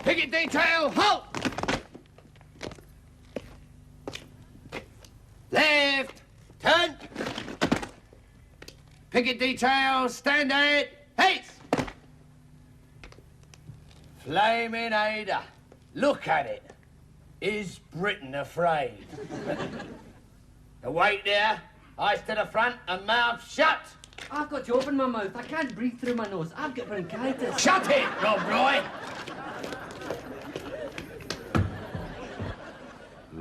Picket detail, halt! Left, turn. Picket detail, stand at, pace. Flaming Ada, look at it. Is Britain afraid? The weight there, eyes to the front and mouth shut. I've got to open my mouth. I can't breathe through my nose. I've got bronchitis. Shut it, Rob Roy.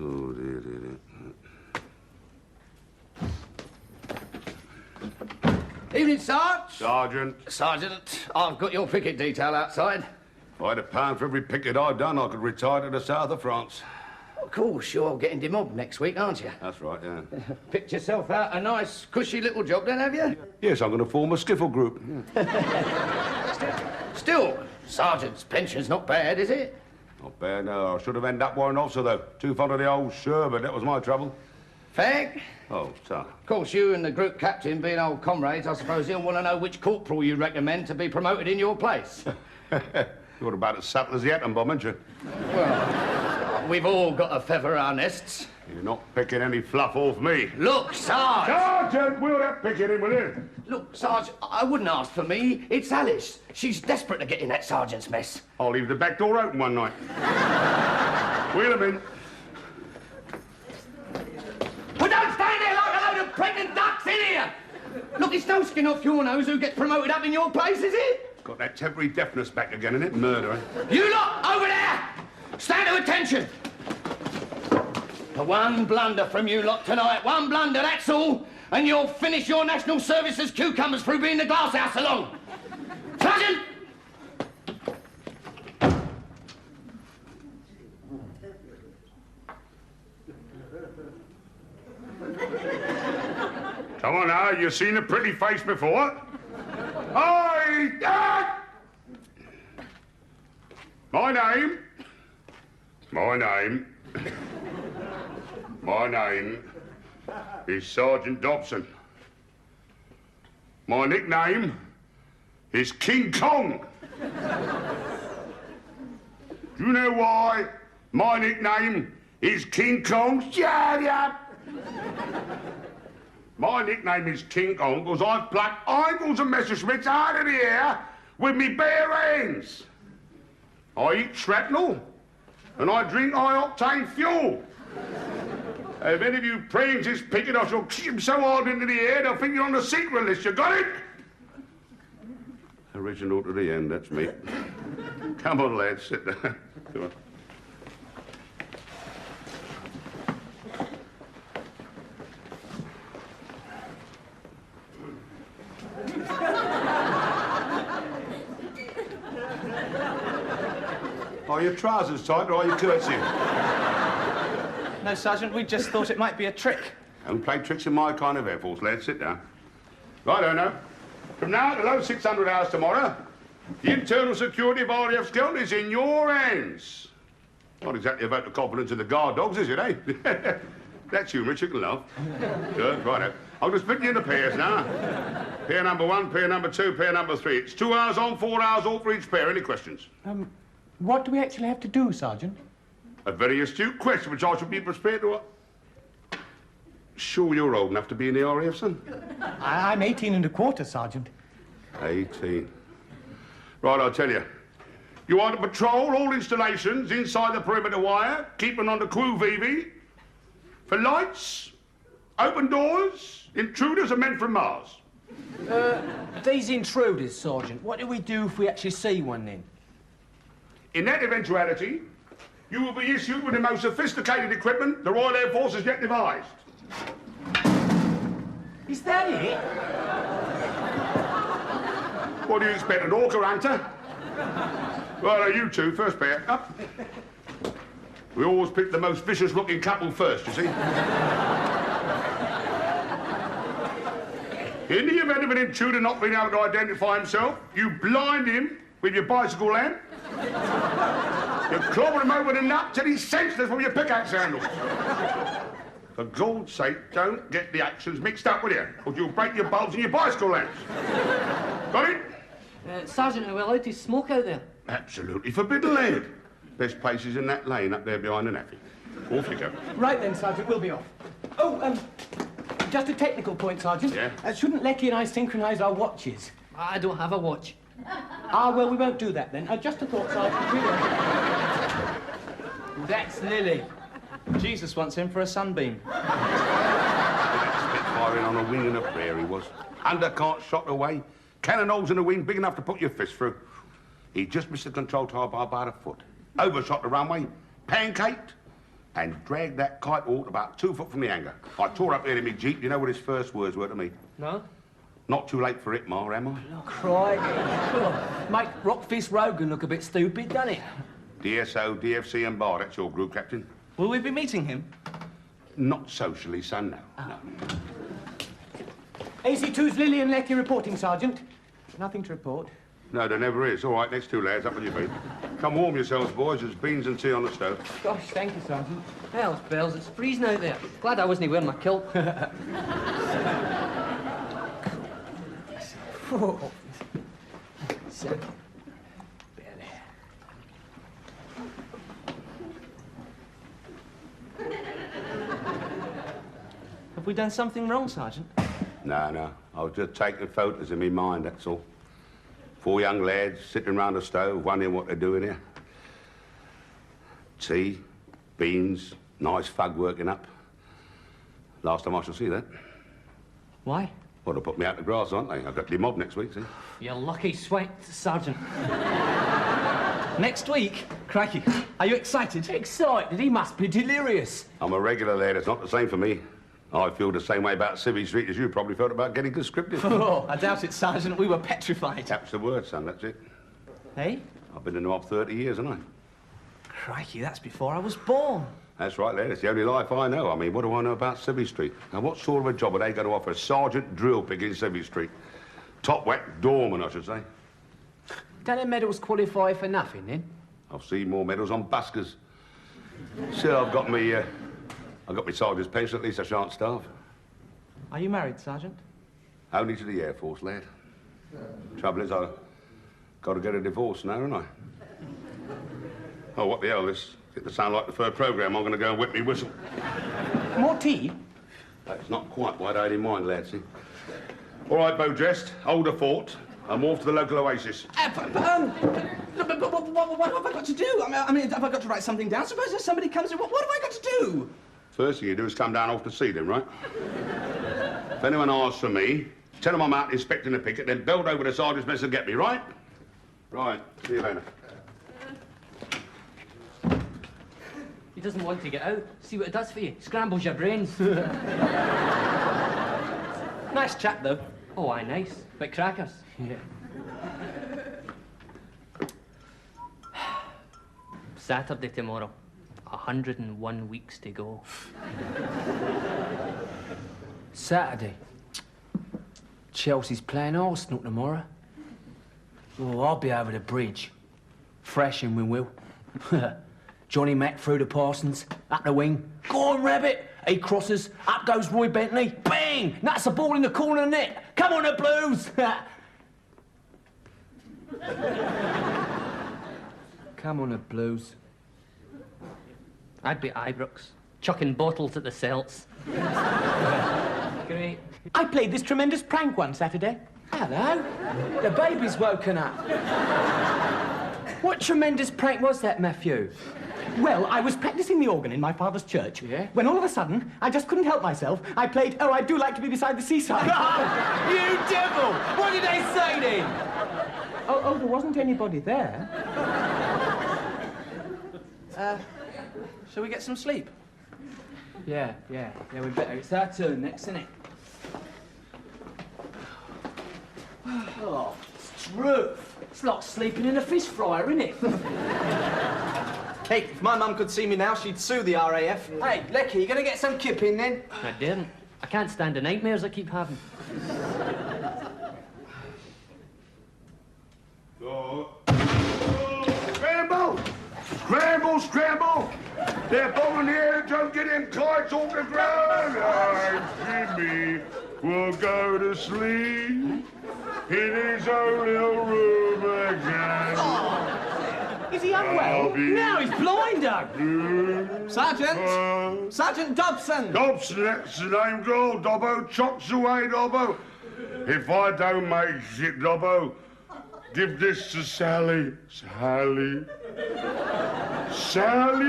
Oh, dear, dear, dear. Evening, Sarge. Sergeant, Sergeant, I've got your picket detail outside. if I had £1 for every picket I'd done, I could retire to the south of France. Of course, you're getting demobbed next week, aren't you? That's right, yeah. Picked yourself out a nice, cushy little job then, have you? Yes, I'm going to form a skiffle group. Still, Sergeant's pension's not bad, is it? Not bad, no. I should have ended up one officer, though. Too fond of the old sherbet, that was my trouble. Fag? Oh, sir. Of course, you and the group captain being old comrades, I suppose he'll want to know which corporal you recommend to be promoted in your place. You're about as subtle as the atom bomb, aren't you? Well, we've all got to feather our nests. You're not picking any fluff off me. Look, Sarge! Sergeant, wheel that picket in, will you? Look, Sarge, I wouldn't ask for me. It's Alice. She's desperate to get in that sergeant's mess. I'll leave the back door open one night. Wheel him in. Well, don't stand there like a load of pregnant ducks in here! Look, it's no skin off your nose who gets promoted up in your place, is it? Got that temporary deafness back again, innit? Murderer. You lot, over there! Stand to attention! The one blunder from you lot tonight, one blunder, that's all, and you'll finish your national service as cucumbers through being the glasshouse along. Sergeant! Come on now, you seen a pretty face before? Ah! My name is Sergeant Dobson. My nickname is King Kong. Do you know why my nickname is King Kong? Shut up! My nickname is King Kong because I pluck eagles and Messerschmitts out of the air with me bare hands. I eat shrapnel and I drink high-octane fuel. If any of you pranes this picket, I shall kick him so hard into the air they'll think you're on the secret list. You got it? Original to the end, that's me. Come on, lads, sit down. Come on. Are your trousers tight or are you curtsying? No, Sergeant, we just thought it might be a trick. Don't play tricks in my kind of Air Force, lads. Sit down. Righto, now. From now to those 600 hours tomorrow, the internal security of RAF Skelton is in your hands. Not exactly about the confidence of the guard dogs, is it, eh? That's humorous, you can laugh. Good, righto. I'm going to split you into pairs now. Pair number 1, pair number 2, pair number 3. It's 2 hours on, 4 hours off for each pair. Any questions? What do we actually have to do, Sergeant? A very astute question, which I should be prepared to... Sure you're old enough to be in the RAF, son? I'm 18 and a quarter, Sergeant. 18. Right, I'll tell you. You are to patrol all installations inside the perimeter wire, keeping on the crew VV. For lights, open doors, intruders are meant from Mars. These intruders, Sergeant, what do we do if we actually see one then? In that eventuality, you will be issued with the most sophisticated equipment the Royal Air Force has yet devised. Is that it? What do you expect, an orca hunter? Well, you two, first pair, up. We always pick the most vicious-looking couple first, you see. In the event of an intruder not being able to identify himself, you blind him with your bicycle lamp. You clobber him over the nut till he's senseless from your pickaxe handle. For God's sake, don't get the actions mixed up with you, or you'll break your bulbs and your bicycle lamps. Got it? Sergeant, are we allowed to smoke out there? Absolutely forbidden, lad. Best place is in that lane up there behind the naffy. Off you go. Right then, Sergeant, we'll be off. Oh, just a technical point, Sergeant. Yeah? Shouldn't Lecky and I synchronise our watches? I don't have a watch. Ah, well, we won't do that then. Just a thought, Sergeant. Really. That's Lily. Jesus wants him for a sunbeam. Spitfiring on a wing and a prayer he was. Undercart shot away. Cannon holes in the wing big enough to put your fist through. He just missed the control tower by about a foot. Overshot the runway, pancaked, and dragged that kite out about 2 foot from the hangar. I tore up there in my Jeep. You know what his first words were to me? No? Not too late for it, Ma, am I? Oh, crikey. Make Rockfist Rogan look a bit stupid, doesn't it? DSO, DFC and Bar, that's your group, Captain. Will we be meeting him? Not socially, son, no. No. AC2's Lily and Lecky reporting, Sergeant. Nothing to report. No, there never is. All right, next two lads, up on your feet. Come warm yourselves, boys. There's beans and tea on the stove. Gosh, thank you, Sergeant. Hell's bells, it's freezing out there. Glad I wasn't wearing my kilt. Oh. So, Have we done something wrong, Sergeant? No. I was just taking photos in my mind, that's all. 4 young lads sitting round the stove, wondering what they're doing here. Tea, beans, nice fug working up. Last time I shall see that. Why? Well, they'll put me out the grass, aren't they? I've got the mob next week, see? You're lucky sweat, Sergeant. Next week? Crikey. Are you excited? excited. He must be delirious. I'm a regular lad. It's not the same for me. I feel the same way about Civvy Street as you probably felt about getting conscripted. Oh, I doubt it, Sergeant. We were petrified. That's the word, son. That's it. Hey? I've been in the mob 30 years, haven't I? Crikey, that's before I was born. That's right, lad. It's the only life I know. I mean, what do I know about Civvy Street? Now, what sort of a job are they going to offer Sergeant Drill Pig in Civvy Street? Top whack doorman, I should say. Don't the medals qualify for nothing, then? I've seen more medals on buskers. So I've got me sergeant's pension. At least I shan't starve. Are you married, Sergeant? Only to the Air Force, lad. Trouble is, I've got to get a divorce now, haven't I? Oh, what the hell? This to sound like the third programme. I'm going to go and whip me whistle. More tea? That's not quite what I had in mind, lad, see? All right, bow dressed, hold the fort, and move to the local oasis. But what have I got to do? I mean, have I got to write something down? Suppose if somebody comes in, what have I got to do? First thing you do is come down off to see them, right? If anyone asks for me, tell them I'm out inspecting the picket, then belt over the sergeant's mess and get me, right? Right. See you later. He doesn't want to get out. See what it does for you. Scrambles your brains. Nice chap, though. Oh, aye, nice. But crackers. Yeah. Saturday tomorrow. 101 weeks to go. Saturday. Chelsea's playing Arsenal tomorrow. Oh, I'll be over the bridge. Thrashing we will. Johnny Mack through the Parsons, up the wing. Go on, Rabbit! He crosses, up goes Roy Bentley. Bang! That's the ball in the corner of the net. Come on, the Blues! Come on, the Blues. I'd be Ibrox, chucking bottles at the Celts. Great. I played this tremendous prank one Saturday. Hello. The baby's woken up. What tremendous prank was that, Matthew? Well, I was practicing the organ in my father's church. Yeah? When all of a sudden, I just couldn't help myself. I played, Oh, I Do Like to Be Beside the Seaside. You devil! What did they say then? Oh, there wasn't anybody there. Shall we get some sleep? Yeah, we better. It's our turn next, isn't it? Oh, Struth. It's like sleeping in a fish fryer, isn't it? Hey, if my mum could see me now, she'd sue the RAF. Hey, Lecky, you gonna get some kip in then? I didn't. I can't stand the nightmares I keep having. Scramble! Scramble, scramble! They're bombing the air, don't get them kites off the ground! Oh, Jimmy will go to sleep in his own little room again. Is he unwell? Now he's blind, Doug. Sergeant! Sergeant Dobson! Dobson, that's the name, girl. Dobbo, chops away, Dobbo. If I don't make shit, Dobbo, give this to Sally. Sally. Sally!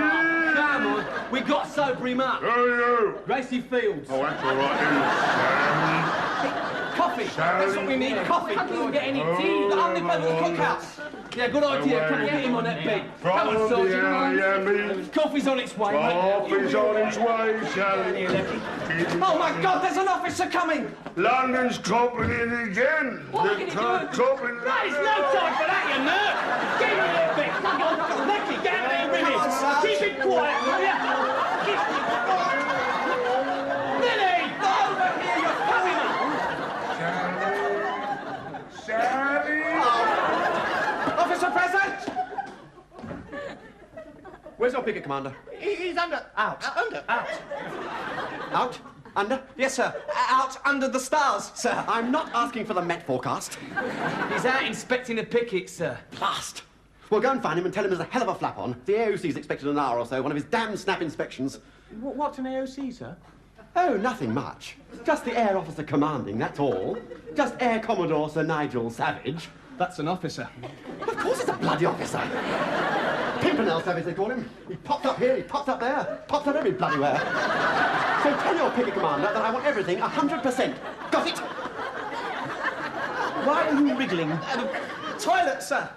Come on, we got to sober him up. Who are you? Gracie Fields. Oh, that's all right, then. Coffee! That's what we need, coffee! How can we get any tea? Oh, The underbed with the cookhouse! Yeah, good idea. Come on, get him on that bed. Come on, Sergeant. Yeah, me. Coffee's on its way, mate. Coffee's on its way, Sally. Oh my God, there's an officer coming! London's clopping in again. What are we gonna do? Clopping. That is no time for that, you nerd! Get in there, Vic! Come on, Lecky, get in there with Come him! on, Sarge. Keep it quiet, will ya? Lily! Over here, you're coming up! Sally. Officer present! Where's your picket commander? He's under. Out. Out? Under? Yes, sir. Out under the stars, sir. I'm not asking for the Met forecast. He's out inspecting the picket, sir. Blast. We'll go and find him and tell him there's a hell of a flap on. The AOC's expected in an hour or so, one of his damn snap inspections. What's an AOC, sir? Oh, nothing much. Just the Air Officer Commanding, that's all. Just Air Commodore Sir Nigel Savage. That's an officer. Of course it's a bloody officer. Pimpernel Savage, they call him. He popped up here, he popped up there, popped up every bloody where. So tell your picket commander that I want everything 100%. Got it? Why are you wriggling? Toilet, sir.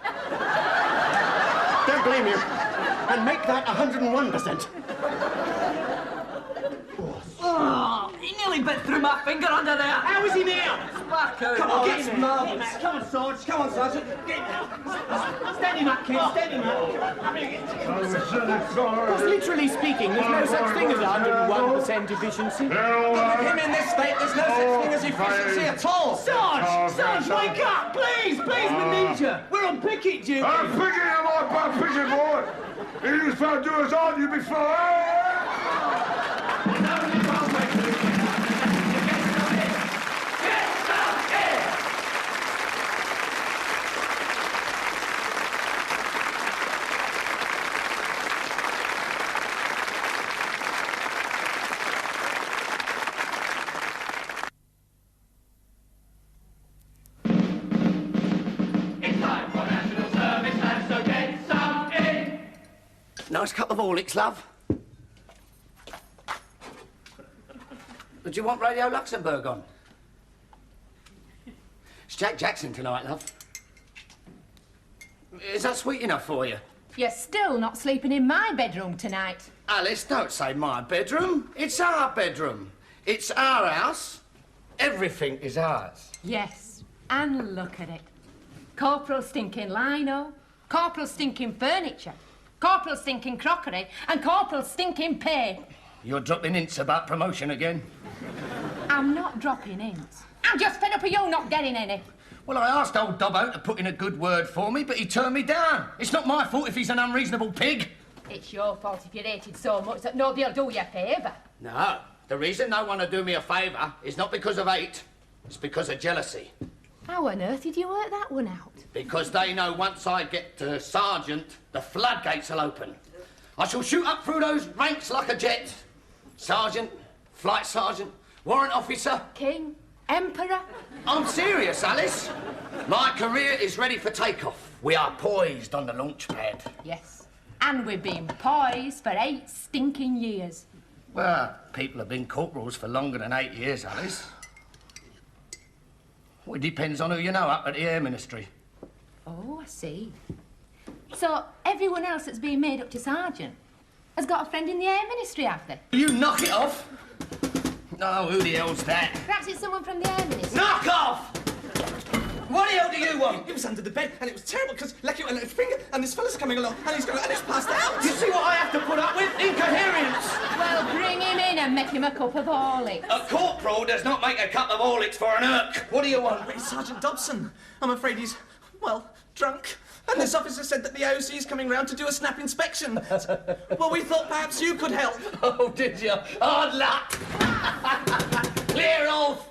Don't blame you. And make that 101%. Oh, he nearly bit through my finger under there. How is he now? Back out. Come on, get get him. marvellous. Come on, Sarge. Come on, Sergeant. Get him. Stand him up, kid. Stand him up. Because literally speaking, there's no such thing as 101% efficiency. With him in this state, there's no such thing as efficiency at all. Sarge! Sarge, wake up! Please, please, we need you. We're on picket duty. I'm picking him up, I'm picking boy. He was trying to do us on you before. Nice cup of Horlicks, love. Would you want Radio Luxembourg on? It's Jack Jackson tonight, love. Is that sweet enough for you? You're still not sleeping in my bedroom tonight. Alice, don't say my bedroom. It's our bedroom. It's our house. Everything is ours. Yes, and look at it. Corporal stinking lino, corporal stinking furniture, corporal stinking crockery, and corporal stinking pay. You're dropping hints about promotion again. I'm not dropping hints. I'm just fed up of you not getting any. Well, I asked old Dobbo to put in a good word for me, but he turned me down. It's not my fault if he's an unreasonable pig. It's your fault if you're hated so much that nobody'll do you a favour. No, the reason no one will do me a favour is not because of hate. It's because of jealousy. How on earth did you work that one out? Because they know once I get to sergeant, the floodgates will open. I shall shoot up through those ranks like a jet. Sergeant, flight sergeant, warrant officer. King, emperor. I'm serious, Alice. My career is ready for takeoff. We are poised on the launch pad. Yes, and we've been poised for 8 stinking years. Well, people have been corporals for longer than 8 years, Alice. Well, it depends on who you know up at the Air Ministry. Oh, I see. So everyone else that's been made up to sergeant has got a friend in the Air Ministry, have they? You knock it off! No, who the hell's that? Perhaps it's someone from the Air Ministry. Knock off! What the hell do you want? It was under the bed, and it was terrible, because Lecky went a finger, and this fella's coming along, and he's passed out. You see what I have to put up with? Incoherence! Well, bring him in and make him a cup of Horlicks. A corporal does not make a cup of Horlicks for an Urk. What do you want? It's Sergeant Dobson. I'm afraid he's, well, drunk. And this officer said that the AOC is coming round to do a snap inspection. Well, we thought perhaps you could help. Oh, did you? Hard luck! Clear off!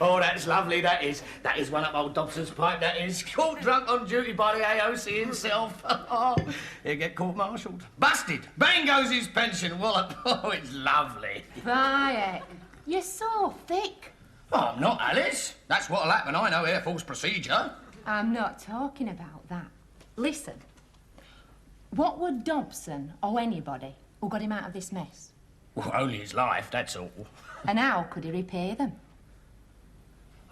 Oh, that's lovely, that is. That is one up old Dobson's pipe, that is. Caught drunk on duty by the AOC himself. He'll get court-martialed. Busted! Bang goes his pension, wallop. Oh, it's lovely. Bayek, you're so thick. Oh, I'm not, Alice. That's what'll happen. I know Air Force procedure. I'm not talking about that. Listen, what would Dobson owe anybody who got him out of this mess? Well, only his life, that's all. And how could he repay them?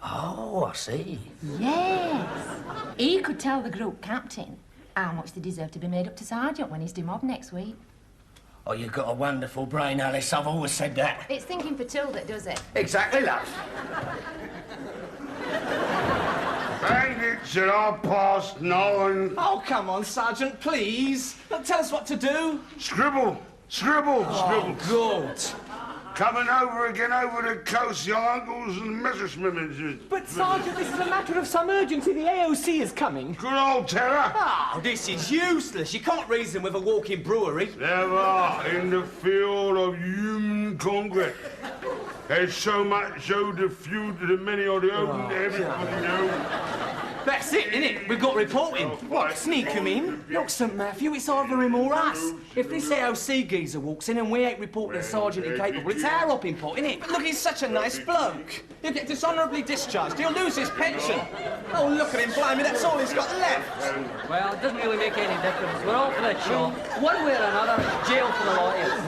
Oh, I see. Yes. He could tell the group captain how much they deserve to be made up to sergeant when he's demobbed next week. Oh, you've got a wonderful brain, Alice. I've always said that. It's thinking for till that does it. Exactly, love. Bang it's at 9:30. Oh, come on, Sergeant, please. Tell us what to do. Scribble, scribble, scribble. Good. Coming over again over the coast, your uncles and Messerschmitt. But, Sergeant, this is a matter of some urgency. The AOC is coming. Good old terror. Oh, this is useless. You can't reason with a walking brewery. Never in the field of human concrete. There's so much so the few to the many or the open to everybody knows. That's it, innit? We've got reporting. What, sneak him in? Look, St. Matthew, it's either him or us. If this AOC geezer walks in and we ain't reporting the sergeant incapable, it's our hopping pot, innit? But look, he's such a nice bloke. He'll get dishonourably discharged. He'll lose his pension. Oh, look at him, blimey, that's all he's got left. Well, it doesn't really make any difference. We're all for the job. One way or another, jail for the lot of us.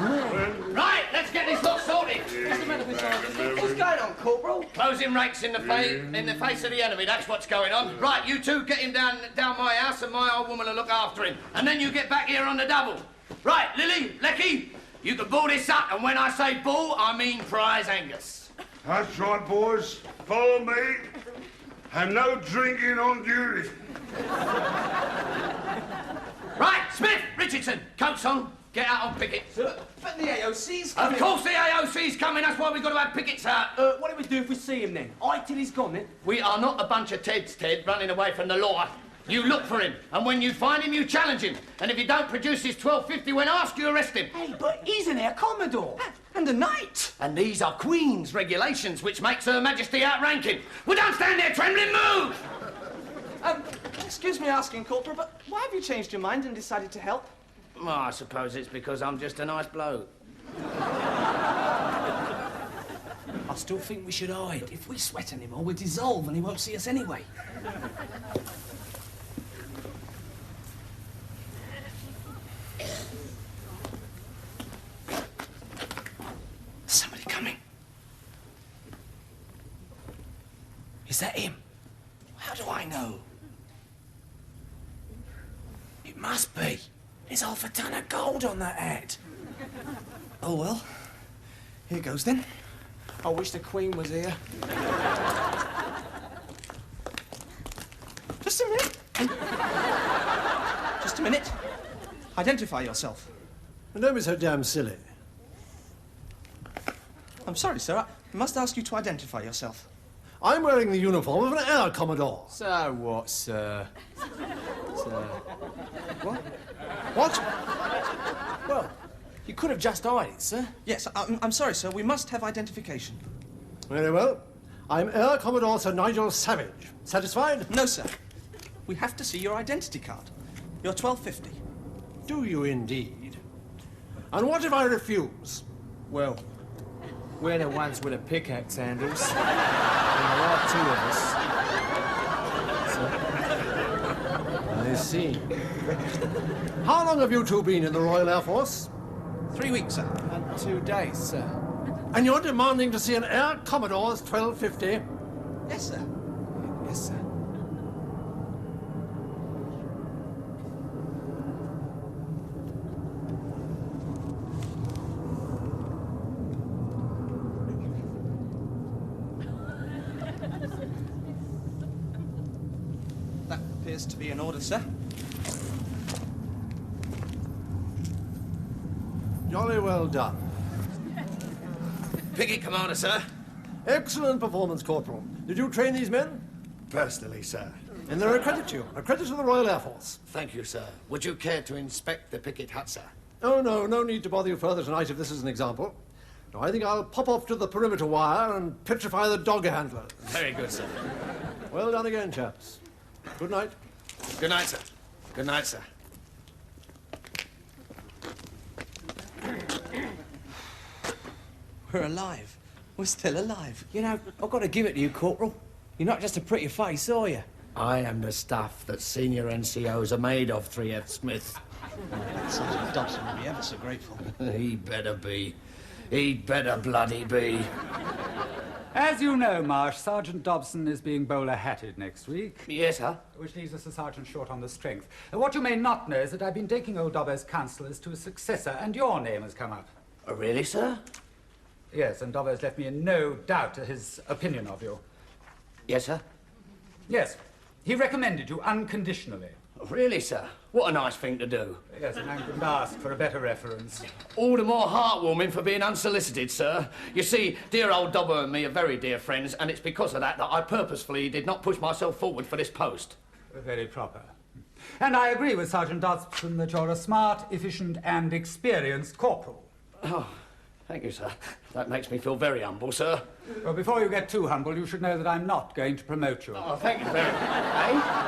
Right, let's get this lot sorted. What's the matter with Sergeant? What's going on, Corporal? Closing ranks in the face of the enemy. That's what's going on. Right, you two get him down my house, and my old woman will look after him. And then you get back here on the double. Right, Lily, Lecky, you can ball this up, and when I say ball, I mean prize Angus. That's right, boys. Follow me. And no drinking on duty. Right, Smith, Richardson, coats on. Get out on Picket. But the AOC's Of coming. course the AOC's coming. That's why we've got to have Pickets out. What do we do if we see him then? Ike till he's gone, then? We are not a bunch of Teds, Ted, running away from the law. You look for him, and when you find him, you challenge him. And if he don't produce his 1250 when asked, you arrest him. Hey, but he's an Air Commodore. And a knight. And these are Queen's regulations, which makes Her Majesty outranking. Well, don't stand there trembling, move! Excuse me asking, Corporal, but why have you changed your mind and decided to help? Well, I suppose it's because I'm just a nice bloke. I still think we should hide. If we sweat anymore, we'll dissolve and he won't see us anyway. Somebody coming. Is that him? How do I know? It must be. There's half a ton of gold on that hat. Oh, well. Here goes, then. I wish the Queen was here. Just a minute. Just a minute. Identify yourself. Don't be so damn silly. I'm sorry, sir. I must ask you to identify yourself. I'm wearing the uniform of an Air Commodore. So what, sir? What? What? Well, you could have just eyed it, sir. Yes, I'm sorry, sir. We must have identification. Very well. I'm Air Commodore Sir Nigel Savage. Satisfied? No, sir. We have to see your identity card. Your 1250. Do you indeed? And what if I refuse? Well, we're the ones with the pickaxe handles. And there are two of us. I see. How long have you two been in the Royal Air Force? 3 weeks, sir. And 2 days, sir. And you're demanding to see an Air Commodore's 1250? Yes, sir. Yes, sir. Appears to be in order, sir. Jolly well done. Picket, Commander, sir. Excellent performance, Corporal. Did you train these men? Personally, sir. And they're a credit to you. A credit to the Royal Air Force. Thank you, sir. Would you care to inspect the Picket hut, sir? Oh, no, no need to bother you further tonight if this is an example. No, I think I'll pop off to the perimeter wire and petrify the dog handler. Very good, sir. Well done again, chaps. Good night. Good night, sir. Good night, sir. We're alive. We're still alive. You know, I've got to give it to you, Corporal. You're not just a pretty face, are you? I am the stuff that senior NCOs are made of, 3F Smith. Sergeant Dobson will be ever so grateful. He'd better be. He'd better bloody be. As you know, Marsh, Sergeant Dobson is being bowler-hatted next week. Yes, sir. Which leaves us a sergeant short on the strength. What you may not know is that I've been taking old Dobbo's counsellors to a successor, and your name has come up. Oh, really, sir? Yes, and Dobbo's left me in no doubt his opinion of you. Yes, sir. Yes, he recommended you unconditionally. Oh, really, sir? What a nice thing to do. Yes, and I couldn't ask for a better reference. All the more heartwarming for being unsolicited, sir. You see, dear old Dobbo and me are very dear friends, and it's because of that I purposefully did not push myself forward for this post. Very proper. And I agree with Sergeant Dobson that you're a smart, efficient, and experienced corporal. Oh, thank you, sir. That makes me feel very humble, sir. Well, before you get too humble, you should know that I'm not going to promote you. Oh, thank you very much. Eh?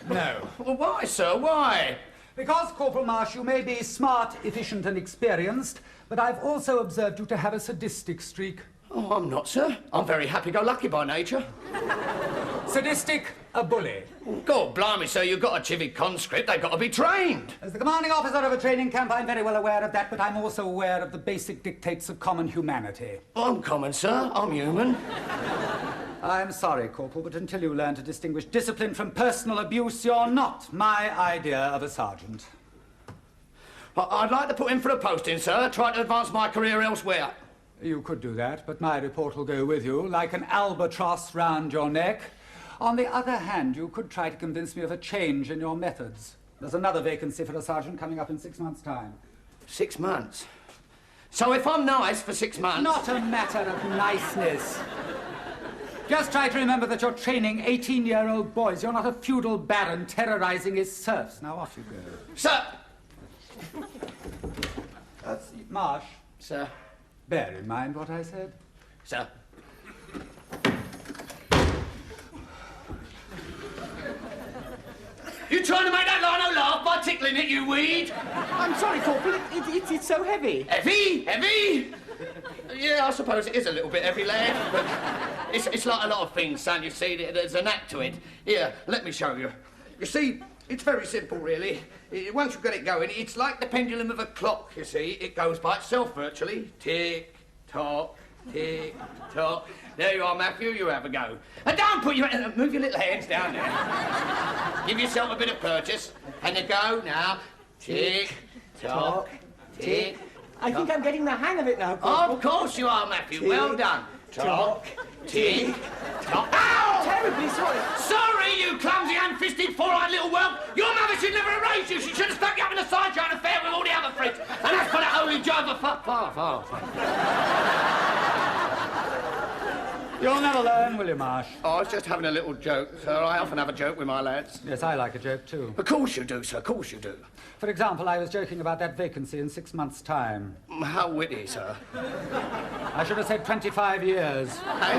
No. Well, why, sir? Why? Because, Corporal Marsh, you may be smart, efficient, and experienced, but I've also observed you to have a sadistic streak. Oh, I'm not, sir. I'm very happy-go-lucky by nature. Sadistic, a bully. God blimey, sir, you've got a chivvy conscript. They've got to be trained. As the commanding officer of a training camp, I'm very well aware of that, but I'm also aware of the basic dictates of common humanity. I'm common, sir. I'm human. I'm sorry, Corporal, but until you learn to distinguish discipline from personal abuse, you're not my idea of a sergeant. I'd like to put in for a posting, sir. Try to advance my career elsewhere. You could do that, but my report will go with you, like an albatross round your neck. On the other hand, you could try to convince me of a change in your methods. There's another vacancy for a sergeant coming up in 6 months' time. 6 months? So if I'm nice for 6 months... Not a matter of niceness. Just try to remember that you're training 18-year-old boys. You're not a feudal baron terrorizing his serfs. Now off you go. Sir! Marsh. Sir. Bear in mind what I said. Sir. You trying to make that Lino laugh by tickling it, you weed? I'm sorry, Corporal. It's so heavy. Heavy? Heavy? Yeah, I suppose it is a little bit heavy, lad, but it's like a lot of things, son, you see. There's an act to it. Here, let me show you. You see, it's very simple, really. Once you get it going, it's like the pendulum of a clock, you see. It goes by itself, virtually. Tick, tock, tick, tock. There you are, Matthew, you have a go. And don't put your... move your little hands down there. Give yourself a bit of purchase. And you go, now. Tick, tock, tick. I think I'm getting the hang of it now, Corporal. Of course you are, Matthew. Well done. Tock, tick, tock. Ow! Terribly sorry. Sorry, you clumsy, hand-fisted, four-eyed little whelp. Your mother should never have raised you. She should have stuck you up in a side-yard affair with all the other freaks. And that's for that holy job of far. You'll never learn, will you, Marsh? Oh, I was just having a little joke, sir. I often have a joke with my lads. Yes, I like a joke, too. Of course you do, sir. Of course you do. For example, I was joking about that vacancy in 6 months' time. How witty, sir. I should have said 25 years. Hey?